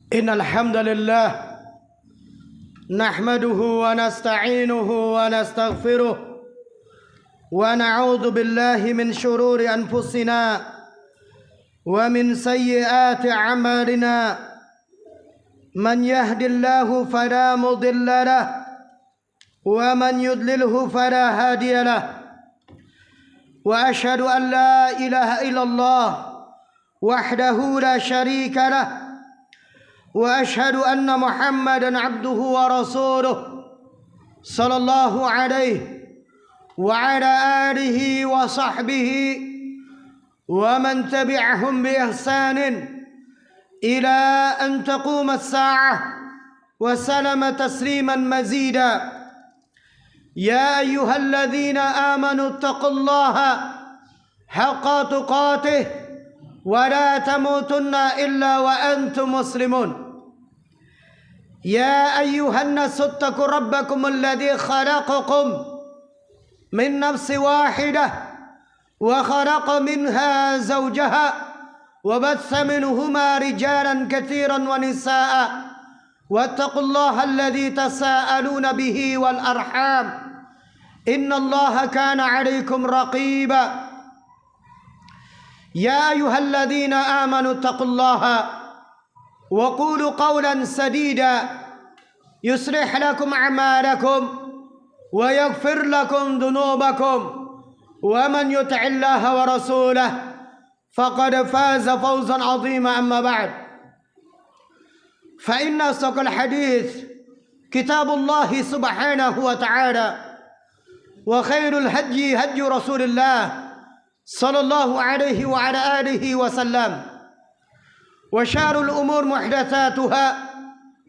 Innal hamdalillah nahmaduhu wa nasta'inuhu wa nastaghfiruh wa na'udzu billahi min shururi anfusina wa min sayyiati a'malina. Man yahdillahu fala mudilla lahu wa man yudlilhu fala hadiya lahu. Wa ashhadu an la ilaha illallah wahdahu la syarika lahu. Wa ashhadu anna Muhammadan abduhu wa rasuluh sallallahu alaihi wa ala alihi wa sahbihi wa man tabi'ahum bi ihsanin ila an taquma as-sa'ah wa salama tasliman mazida. Ya ayyuhalladzina amanu ittaqullaha haqqa tuqatih wa la tamutunna illa wa antum muslimun. Ya ayyuhan nasu ittaqu rabbakum alladhi khalaqakum min nafsin wahidah wa khalaqa minha zawjaha wa batha minhuma rijalan katsiran wa nisaa'a wattaqullaha alladhi tasaaluna bihi wal arham innallaha kana 'alaykum raqiba. يا أيها الذين آمنوا اتقوا الله وقولوا قولا سديدا يصلح لكم أعمالكم ويغفر لكم ذنوبكم ومن يطع الله ورسوله فقد فاز فوزا عظيما. أما بعد فإن أصدق الحديث كتاب الله سبحانه وتعالى وخير الهدي هدي رسول الله صلى الله عليه وعلى آله وسلم وشار الأمور محدثاتها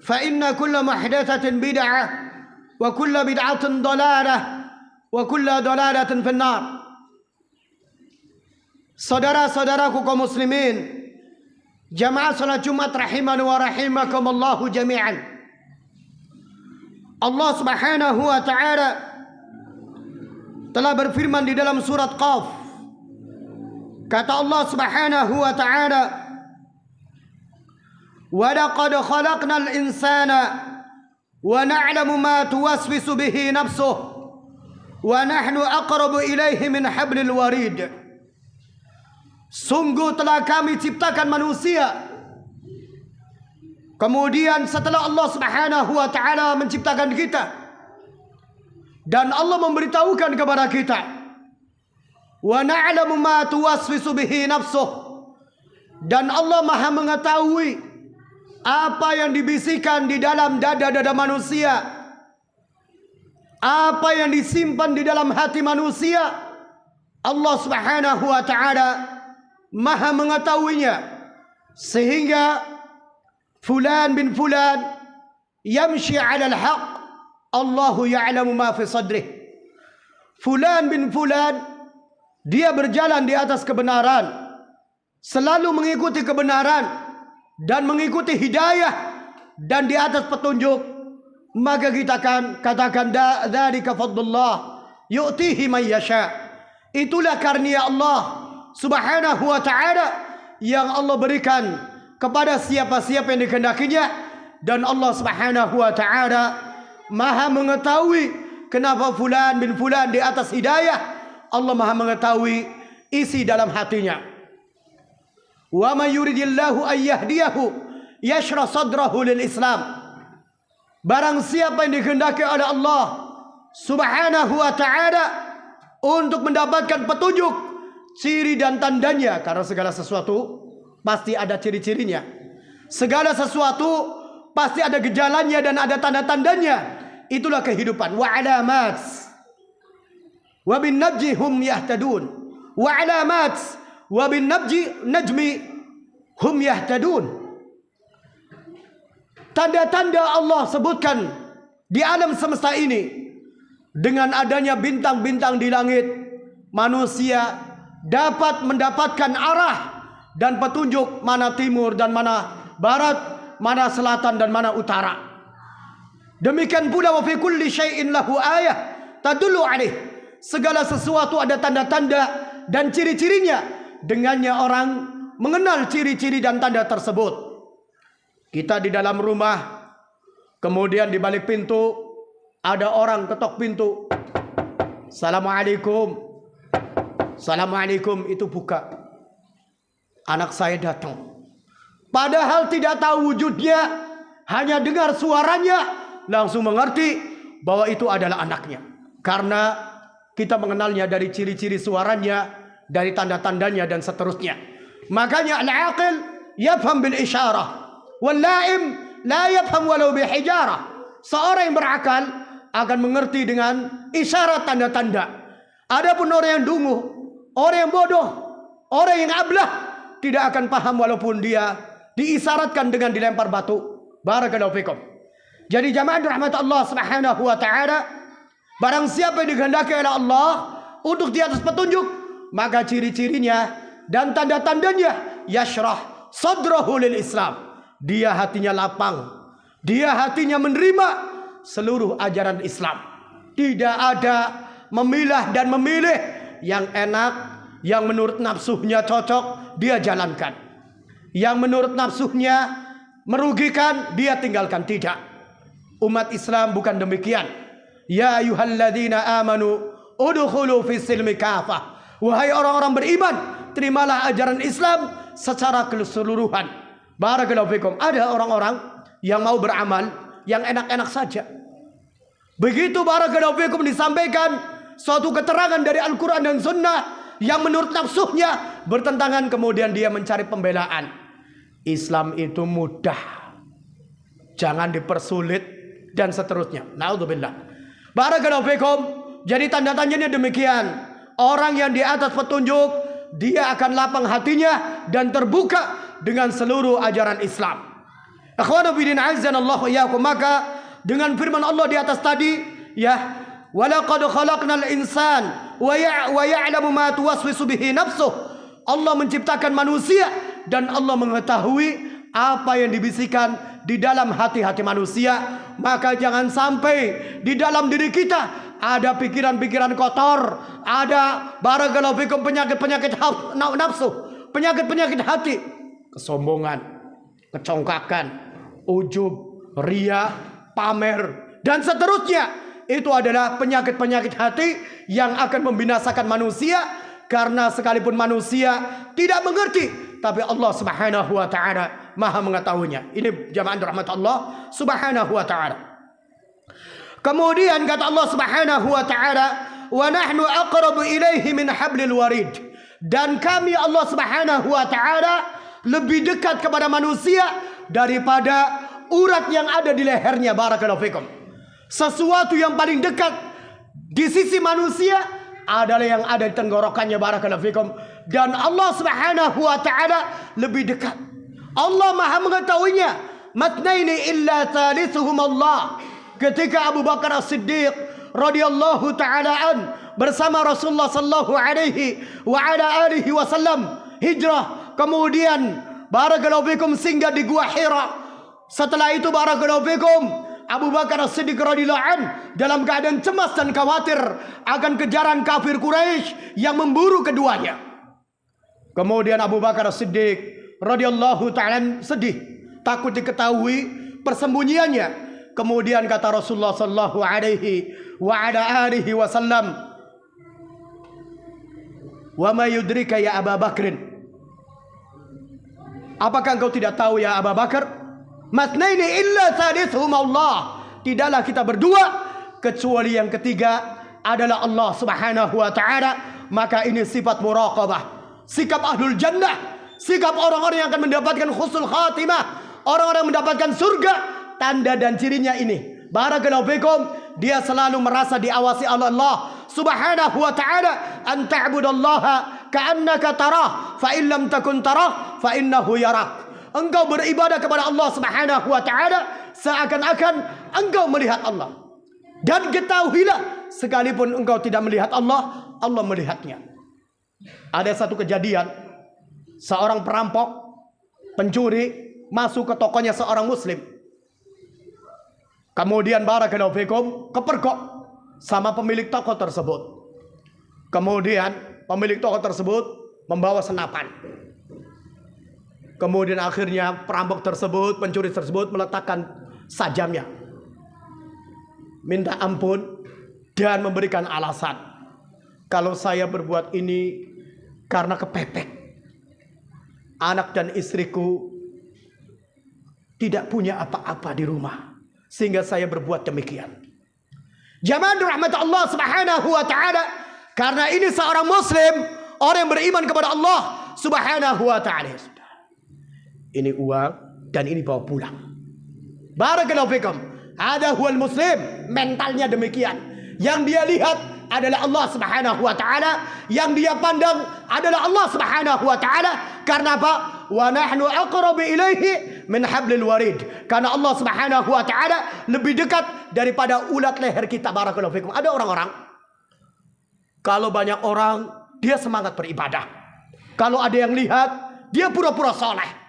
فإن كل محدثة بدعة وكل بدعة ضلالة وكل ضلالة في النار. Saudara-saudaraku kaum muslimin, jamaah salat Jumat rahimani wa rahimakumullahu jami'an. Allah Subhanahu wa taala telah berfirman di dalam surat Qaf. Kata Allah Subhanahu wa ta'ala, wa laqad khalaqnal insana wa na'lamu ma tuwaswisu bihi nafsuh wa nahnu aqrabu ilaihi min hablil warid. Sungguh telah kami ciptakan manusia. Kemudian setelah Allah Subhanahu wa ta'ala menciptakan kita, dan Allah memberitahukan kepada kita, wa na'lamu ma tuwaswisu bihi nafsuh, dan Allah Maha mengetahui apa yang dibisikkan di dalam dada-dada manusia, apa yang disimpan di dalam hati manusia. Allah Subhanahu wa ta'ala Maha mengetahuinya, sehingga fulan bin fulan yamshi 'ala al-haq, Allahu ya'lamu ma fi sadrih. Fulan bin fulan, dia berjalan di atas kebenaran, selalu mengikuti kebenaran dan mengikuti hidayah dan di atas petunjuk, maka kita akan katakan dzalika fadlullah yu'tihi man yasha. Itulah karunia Allah Subhanahu wa ta'ala yang Allah berikan kepada siapa-siapa yang dikehendakinya, dan Allah Subhanahu wa ta'ala Maha mengetahui kenapa fulan bin fulan di atas hidayah. Allah Maha mengetahui isi dalam hatinya. Wa may yuridillahu ay yahdiyahu yashrah sadrahu lil Islam. Barang siapa yang dikehendaki oleh Allah Subhanahu wa ta'ala untuk mendapatkan petunjuk, ciri dan tandanya, karena segala sesuatu pasti ada ciri-cirinya. Segala sesuatu pasti ada gejalanya dan ada tanda-tandanya. Itulah kehidupan. Wa alamat wa bin najmi hum yahtadun, wa alamat wa bin najmi hum yahtadun. Tanda-tanda Allah sebutkan di alam semesta ini. Dengan adanya bintang-bintang di langit, manusia dapat mendapatkan arah dan petunjuk mana timur dan mana barat, mana selatan dan mana utara. Demikian pula wa fi kulli syai'in lahu ayah tadullu alaih. Segala sesuatu ada tanda-tanda dan ciri-cirinya. Dengannya orang mengenal ciri-ciri dan tanda tersebut. Kita di dalam rumah, kemudian di balik pintu ada orang ketok pintu. Assalamualaikum. Assalamualaikum, itu buka. Anak saya datang. Padahal tidak tahu wujudnya, hanya dengar suaranya langsung mengerti bahwa itu adalah anaknya. Karena kita mengenalnya dari ciri-ciri suaranya, dari tanda-tandanya dan seterusnya. Makanya al-aqil yafham bil isyarah, wal la'im la yafham walau bi hijarah. Seorang yang berakal akan mengerti dengan isyarat tanda-tanda. Adapun orang yang dungu, orang yang bodoh, orang yang ablah tidak akan paham walaupun dia diisyaratkan dengan dilempar batu. Barakallahu fikum. Jadi jamaah rahmat Allah Subhanahu wa taala, barang siapa yang dikehendaki oleh Allah untuk di atas petunjuk, maka ciri-cirinya dan tanda-tandanya yashrah sadrahu lil Islam. Dia hatinya lapang, dia hatinya menerima seluruh ajaran Islam. Tidak ada memilah dan memilih yang enak, yang menurut nafsunya cocok dia jalankan. Yang menurut nafsunya merugikan dia tinggalkan. Tidak. Umat Islam bukan demikian. Ya ayyuhalladzina amanu udkhulu fis silmi kafah. Wahai orang-orang beriman, terimalah ajaran Islam secara keseluruhan. Barakallahu fikum. Ada orang-orang yang mau beramal yang enak-enak saja. Begitu barakallahu fikum disampaikan suatu keterangan dari Al-Quran dan Sunnah yang menurut nafsunya bertentangan, kemudian dia mencari pembelaan. Islam itu mudah, jangan dipersulit dan seterusnya. Naudzubillah. Barakallahu fikum. Jadi tanda-tandanya demikian. Orang yang di atas petunjuk, dia akan lapang hatinya dan terbuka dengan seluruh ajaran Islam. Akhwanu bidin azzanallahu iyyakum. Maka dengan firman Allah di atas tadi, ya, walaqad khalaqnal insan wa ya'lamu ma tuwaswisu bihi nafsuh. Allah menciptakan manusia dan Allah mengetahui apa yang dibisikkan di dalam hati-hati manusia. Maka jangan sampai di dalam diri kita ada pikiran-pikiran kotor, ada barakallahu fikum penyakit-penyakit nafsu, penyakit-penyakit hati, kesombongan, kecongkakan, ujub, ria, pamer dan seterusnya. Itu adalah penyakit-penyakit hati yang akan membinasakan manusia. Karena sekalipun manusia tidak mengerti, tapi Allah Subhanahu wa taala Maha mengetahuinya. Ini jamaah rahmat Allah Subhanahu wa taala. Kemudian kata Allah Subhanahu wa taala, "Wa nahnu aqrabu ilaihi min hablil warid." Dan kami Allah Subhanahu wa taala lebih dekat kepada manusia daripada urat yang ada di lehernya. Barakallahu fikum. Sesuatu yang paling dekat di sisi manusia adalah yang ada di tenggorokannya. Barakallahu fikum. Dan Allah Subhanahu wa taala lebih dekat. Allah Maha mengetahuinya. Matnaini illa thalithuhum Allah. Ketika Abu Bakar As-Siddiq radhiyallahu taala an bersama Rasulullah sallallahu alaihi wa ala alihi wasallam hijrah, kemudian barakallahu fikum singgah di Gua Hira. Setelah itu barakallahu fikum Abu Bakar As-Siddiq radhiyallahu an dalam keadaan cemas dan khawatir akan kejaran kafir Quraisy yang memburu keduanya. Kemudian Abu Bakar As-Siddiq radhiyallahu ta'ala sedih, takut diketahui persembunyiannya. Kemudian kata Rasulullah sallallahu alaihi wa ala alihi wasallam, "Wa ma yudrika ya Abu Bakrin?" Apakah engkau tidak tahu ya Abu Bakar? Matnaini illa thalithuhum Allah. Tidaklah kita berdua kecuali yang ketiga adalah Allah Subhanahu wa taala. Maka ini sifat muraqabah, sikap ahlul jannah, sikap orang-orang yang akan mendapatkan husnul khatimah, orang-orang yang mendapatkan surga. Tanda dan cirinya ini, barakallahu fikum, dia selalu merasa diawasi oleh Allah Subhanahu wa taala. An ta'budallaha ka'annaka tarah, fa in lam takun tarah fa innahu yarak. Engkau beribadah kepada Allah Subhanahu wa taala seakan-akan engkau melihat Allah. Dan ketahuilah, sekalipun engkau tidak melihat Allah, Allah melihatnya. Ada satu kejadian, seorang perampok, pencuri masuk ke tokonya seorang muslim. Kemudian barakallahu fikum kepergok sama pemilik toko tersebut. Kemudian pemilik toko tersebut membawa senapan. Kemudian akhirnya perampok tersebut, pencuri tersebut meletakkan sajamnya, minta ampun dan memberikan alasan, kalau saya berbuat ini karena kepepet, anak dan istriku tidak punya apa-apa di rumah, sehingga saya berbuat demikian. Jamaah rahmat Allah subhanahu wa ta'ala, karena ini seorang muslim, orang yang beriman kepada Allah subhanahu wa ta'ala. Ini uang dan ini bawa pulang. Barakallahu fikum. Ada huwal muslim, mentalnya demikian. Yang dia lihat adalah Allah subhanahu wa ta'ala, yang dia pandang adalah Allah subhanahu wa ta'ala. Karena apa? Wa nahnu aqrabu ilaihi min hablil warid. Karena Allah subhanahu wa ta'ala lebih dekat daripada ulat leher kita. Barakallahu fikum. Ada orang-orang, kalau banyak orang dia semangat beribadah, kalau ada yang lihat dia pura-pura soleh.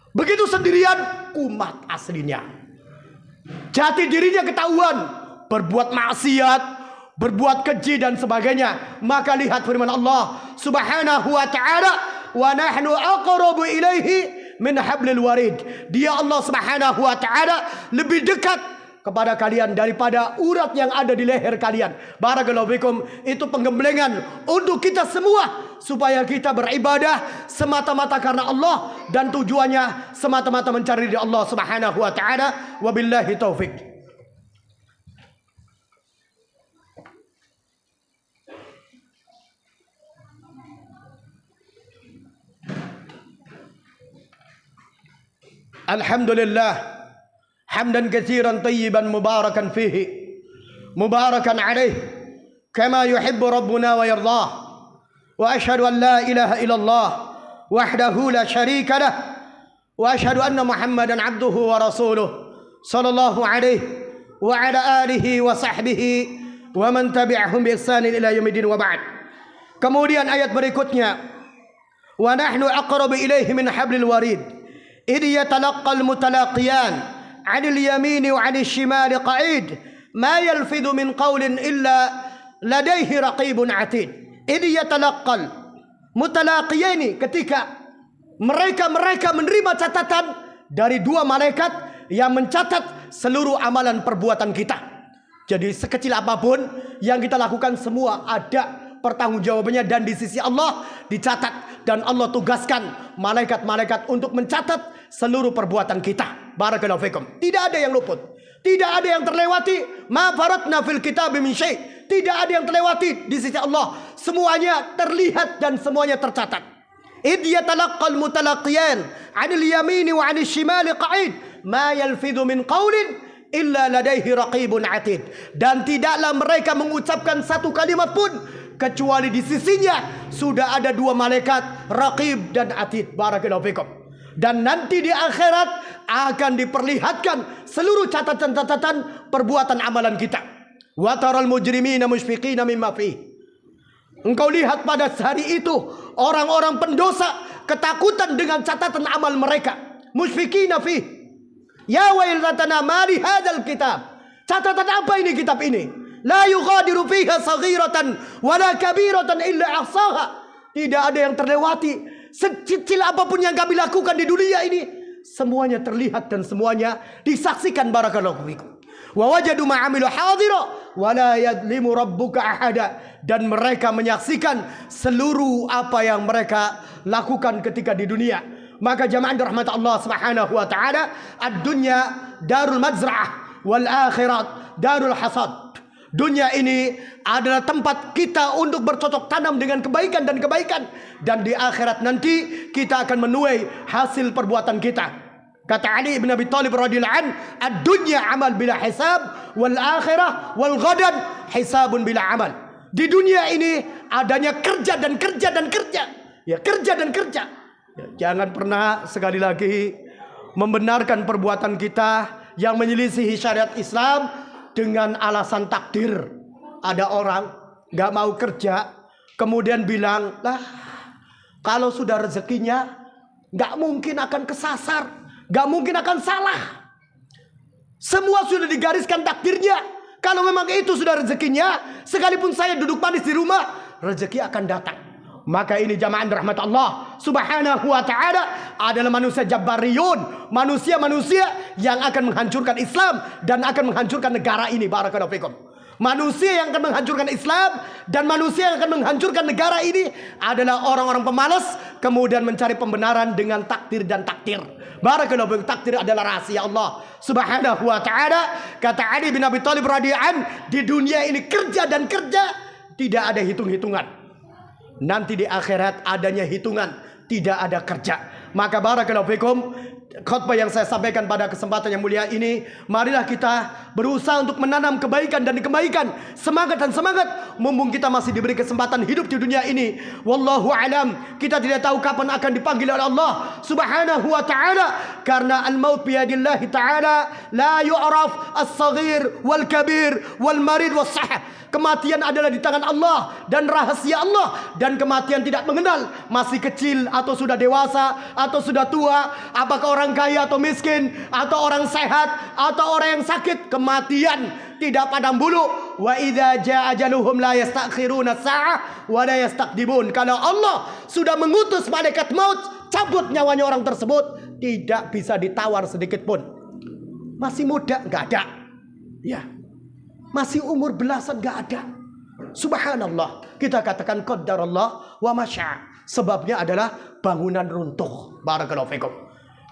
Begitu sendirian, kumat aslinya, jati dirinya ketahuan, berbuat maksiat, berbuat keji dan sebagainya. Maka lihat firman Allah subhanahu wa ta'ala, wa nahnu aqrabu ilaihi min hablil warid. Dia Allah subhanahu wa ta'ala lebih dekat kepada kalian daripada urat yang ada di leher kalian. Barakallahu fikum. Itu penggemblengan untuk kita semua, supaya kita beribadah semata-mata karena Allah, dan tujuannya semata-mata mencari ridha Allah subhanahu wa ta'ala. Wabillahi taufik. Alhamdulillah hamdan katsiran tayyiban mubarakan fihi mubarakan alaih kama yuhibbu rabbuna wa yardah. Wa ashhadu an la ilaha illallah wahdahu la syarika lah, wa ashhadu anna Muhammadan abduhu wa rasuluh sallallahu alaihi wa ala alihi wa sahbihi wa man tabi'ahum bi ihsanin ila yaumil wa ba'd. Kemudian ayat berikutnya, wa nahnu aqrabu ilaihi min hablil warid idh yatalaqqal mutalaqiyan 'anil yamini wa 'anil shimali qa'id ma yalfidhu min qawlin illa ladaihi raqibun 'atid. Idh yatalaqqal mutalaqiyani, ketika mereka menerima catatan dari dua malaikat yang mencatat seluruh amalan perbuatan kita. Jadi sekecil apapun yang kita lakukan, semua ada pertanggungjawabannya, dan di sisi Allah dicatat, dan Allah tugaskan malaikat-malaikat untuk mencatat seluruh perbuatan kita. Barakallahu fikum. Tidak ada yang luput, tidak ada yang terlewati. Ma faratna fil kitab min syai'. Tidak ada yang terlewati di sisi Allah. Semuanya terlihat dan semuanya tercatat. Idh yatalaqqal mutalaqiyan 'anil yamini wa 'anil shimali qa'id ma yalfidhu min qawlin illa ladaihi raqibun 'atid. Dan tidaklah mereka mengucapkan satu kalimat pun kecuali di sisinya sudah ada dua malaikat, raqib dan atid. Barakallahu fikum. Dan nanti di akhirat akan diperlihatkan seluruh catatan-catatan perbuatan amalan kita. Wa taral mujrimina mushfiqina mimma fi. Engkau lihat pada hari itu orang-orang pendosa ketakutan dengan catatan amal mereka. Mushfiqina fi. Ya wailatana ma li hadzal kitab. Catatan apa ini kitab ini? La yughadiru fiha saghiratan wala kabiratan illa ahsaha. Tidak ada yang terlewati. Sekecil apapun yang kami lakukan di dunia ini, semuanya terlihat dan semuanya disaksikan. Barakallahu fikum. Wa wajadu ma'amilu hadira wa la yadlimu rabbuka ahada. Dan mereka menyaksikan seluruh apa yang mereka lakukan ketika di dunia. Maka jamaah rahmat Allah subhanahu wa ta'ala, ad-dunya darul mazra'ah wal akhirat darul hasad. Dunia ini adalah tempat kita untuk bercocok tanam dengan kebaikan dan kebaikan, dan di akhirat nanti kita akan menuai hasil perbuatan kita. Kata Ali bin Abi Thalib radhiyallahu an, ad-dunya amal bila hisab wal akhirah wal ghadan hisabun bila amal. Di dunia ini adanya kerja dan kerja dan kerja. Ya, kerja dan kerja. Ya, jangan pernah sekali lagi membenarkan perbuatan kita yang menyelisihi syariat Islam dengan alasan takdir. Ada orang gak mau kerja, kemudian bilang, lah kalau sudah rezekinya gak mungkin akan kesasar, gak mungkin akan salah. Semua sudah digariskan takdirnya. Kalau memang itu sudah rezekinya, sekalipun saya duduk manis di rumah, rezeki akan datang. Maka ini jamaah rahmat Allah subhanahu wa ta'ala adalah manusia jabbariyun, manusia-manusia yang akan menghancurkan Islam dan akan menghancurkan negara ini. Barakallahu fikum. Manusia yang akan menghancurkan Islam dan manusia yang akan menghancurkan negara ini adalah orang-orang pemalas, kemudian mencari pembenaran dengan takdir dan takdir. Barakallahu fikum. Takdir adalah rahasia Allah subhanahu wa ta'ala. Kata Ali bin Abi Thalib radhiyallahu anhu, di dunia ini kerja dan kerja, tidak ada hitung-hitungan. Nanti di akhirat adanya hitungan, tidak ada kerja. Maka barakallahu fikum, khutbah yang saya sampaikan pada kesempatan yang mulia ini, marilah kita berusaha untuk menanam kebaikan dan kebaikan, semangat dan semangat, mumpung kita masih diberi kesempatan hidup di dunia ini. Wallahu alam, kita tidak tahu kapan akan dipanggil oleh Allah subhanahu wa ta'ala, karena al-maut biyadillahi ta'ala, la yu'raf as-saghir wal kabir wal marid was sahih. Kematian adalah di tangan Allah dan rahasia Allah, dan kematian tidak mengenal masih kecil atau sudah dewasa atau sudah tua, apakah orang kaya atau miskin, atau orang sehat atau orang yang sakit. Kematian tidak pandang bulu. Wa idza jaa ajaluhum la yastakhiruna sa'ah wa la yastaqdimun. Kalau Allah sudah mengutus malaikat maut cabut nyawanya orang tersebut, tidak bisa ditawar sedikit pun. Masih muda enggak ada. Ya. Masih umur belasan gak ada. Subhanallah. Kita katakan qaddarallah wa masya'. Sebabnya adalah bangunan runtuh. Barakallahu fikum.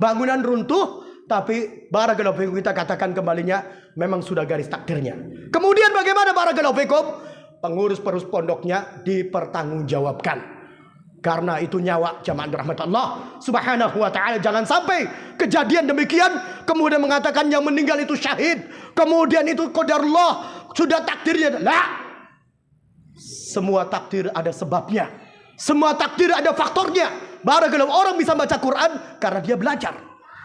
Bangunan runtuh, tapi barakallahu fikum kita katakan kembalinya memang sudah garis takdirnya. Kemudian bagaimana barakallahu fikum? Pengurus pondoknya dipertanggungjawabkan. Karena itu nyawa jamaah rahmat Allah subhanahu wa ta'ala. Jangan sampai kejadian demikian kemudian mengatakan yang meninggal itu syahid, kemudian itu qadarullah, sudah takdirnya. Lah, semua takdir ada sebabnya, semua takdir ada faktornya. Barakallahu, orang bisa baca Quran karena dia belajar,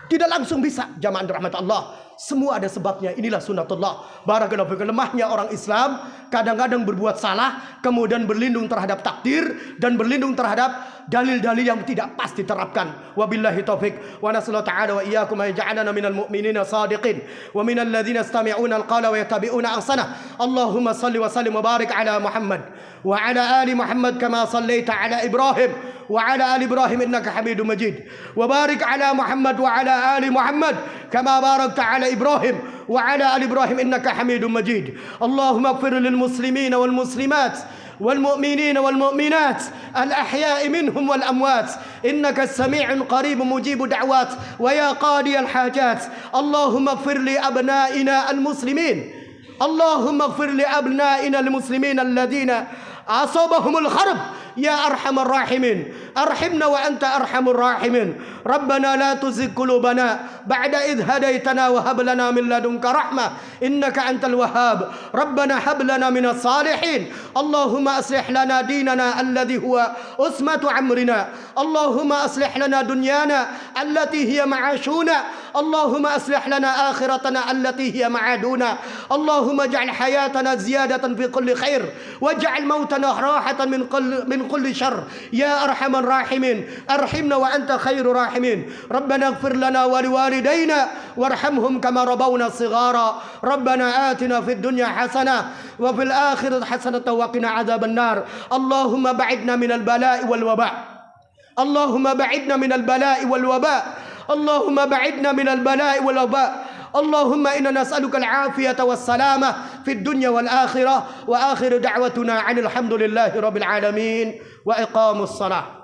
tidak langsung bisa. Jamaah rahmat Allah, semua ada sebabnya. Inilah sunnatullah. Barakallahu fikum. Lemahnya orang Islam kadang-kadang berbuat salah, kemudian berlindung terhadap takdir dan berlindung terhadap dalil-dalil yang tidak pasti diterapkan. Wabillahi taufik. Wa nasallahu ta'ala wa iyyakum ay ja'alana minal mu'minina shadiqin wa minal ladzina yastami'una al-qawla wa yattabi'una ahsana. Allahumma salli wa sallim wa barik ala Muhammad wa ala ali Muhammad kama sallaita ala Ibrahim wa ala ali Ibrahim innaka Hamidum Majid. Wa barik ala Muhammad wa ala ali Muhammad kama barakta ala Ibrahim wa ala ali Ibrahim innaka Hamidum Majid. Allahumma ighfir lil muslimina wal muslimat والمؤمنين والمؤمنات الأحياء منهم والأموات إنك السميع قريب مجيب دعوات ويا قاضي الحاجات. اللهم اغفر لأبنائنا المسلمين، اللهم اغفر لأبنائنا المسلمين الذين أصابهم الخرب يا أرحم الراحمين. أرحمنا وأنت أرحم الراحمين. ربنا لا تزغ قلوبنا بعد إذ هديتنا وهب لنا من لدنك رحمة إنك أنت الوهاب. ربنا هب لنا من الصالحين. اللهم أصلح لنا ديننا الذي هو عصمة أمرنا. اللهم أصلح لنا دنيانا التي هي معاشنا. اللهم أصلح لنا آخرتنا التي هي معادنا. اللهم اجعل حياتنا زيادة في كل خير واجعل موتنا راحة من كل شر يا أرحم الراحمين. أرحمنا وأنت خير الراحمين. ربنا اغفر لنا ولوالدينا وارحمهم كما ربونا صغارا. ربنا آتنا في الدنيا حسنة وفي الآخرة حسنة وقنا عذاب النار. اللهم بعدنا من البلاء والوباء. اللهم بعدنا من البلاء والوباء. اللهم بعدنا من البلاء والوباء. اللهم إنا نسألك العافية والسلامة في الدنيا والآخرة. وآخر دعوتنا عن الحمد لله رب العالمين وإقام الصلاة.